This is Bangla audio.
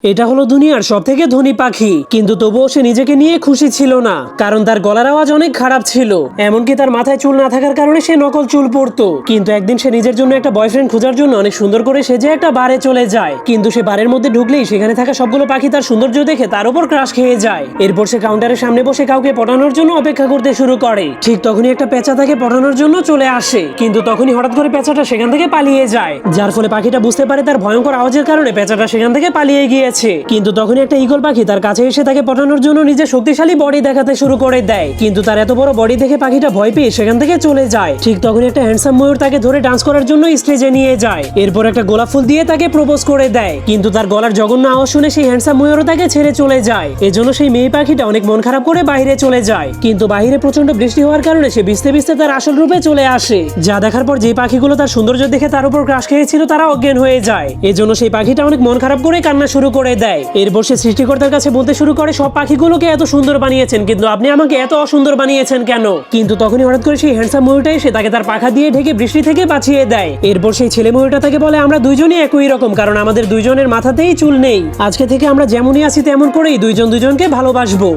এটা হলো দুনিয়ার সবথেকে ধনী পাখি, কিন্তু তবুও সে নিজেকে নিয়ে খুশি ছিল না, কারণ তার গলার আওয়াজ অনেক খারাপ ছিল। এমনকি তার মাথায় চুল না থাকার কারণে সে নকল চুল পরতো। কিন্তু একদিন সে নিজের জন্য একটা বয়ফ্রেন্ড খোঁজার জন্য অনেক সুন্দর করে সেজে একটা বারে চলে যায়। কিন্তু সে বারের মধ্যে ঢুকলেই সেখানে থাকা সবগুলো পাখি তার সৌন্দর্য দেখে তার উপর ক্রাশ খেয়ে যায়। এরপর সে কাউন্টারের সামনে বসে কাউকে পটানোর জন্য অপেক্ষা করতে শুরু করে। ঠিক তখনই একটা পেঁচা তাকে পটানোর জন্য চলে আসে, কিন্তু তখনই হঠাৎ করে পেঁচাটা সেখান থেকে পালিয়ে যায়, যার ফলে পাখিটা বুঝতে পারে তার ভয়ঙ্কর আওয়াজের কারণে পেঁচাটা সেখান থেকে পালিয়ে গিয়েছে। কিন্তু তখনই একটা ঈগল পাখি তার কাছে এসে তাকে পটানোর জন্য নিজের শক্তিশালী বডি দেখাতে শুরু করে দেয়, কিন্তু তার এত বড় বডি দেখে পাখিটা ভয় পেয়ে সেখান থেকে চলে যায়। ঠিক তখনই একটা হ্যান্ডসাম ময়ূর তাকে ধরে ডান্স করার জন্য স্টেজে নিয়ে যায়। এরপর একটা গোলাপ ফুল দিয়ে তাকে প্রপোজ করে দেয়, কিন্তু তার গলার জঘন্য আওয়াজ শুনে সেই হ্যান্ডসাম ময়ূরও তাকে ছেড়ে চলে যায়। এজন্য সেই মেয়ে পাখিটা অনেক মন খারাপ করে বাইরে চলে যায়। কিন্তু বাইরে প্রচন্ড বৃষ্টি হওয়ার কারণে সে ভিজতে ভিজতে তার আসল রূপে চলে আসে, যা দেখার পর যে পাখিগুলো তার সৌন্দর্য দেখে তার উপর ক্রাশ খেয়েছিল তারা অজ্ঞান হয়ে যায়। এজন্য সেই পাখিটা অনেক মন খারাপ করে কান্না শুরু করে দেয়। এরপর সে সৃষ্টিকর্তার কাছে বলতে শুরু করে, সব পাখিগুলোকে এত সুন্দর বানিয়েছেন, কিন্তু আপনি আমাকে এত অসুন্দর বানিয়েছেন কেন? কিন্তু তখনই হঠাৎ করে সেই হ্যান্ডসাম ময়ূরটা এসে তাকে তার পাখা দিয়ে ঢেকে বৃষ্টি থেকে বাঁচিয়ে দেয়। এরপর সেই ছেলে ময়ূরটা তাকে বলে, আমরা দুইজনই একই রকম, কারণ আমাদের দুইজনের মাথাতেই চুল নেই। আজকে থেকে আমরা যেমনই আছি তেমন করেই দুইজন দুইজনকে ভালোবাসবো।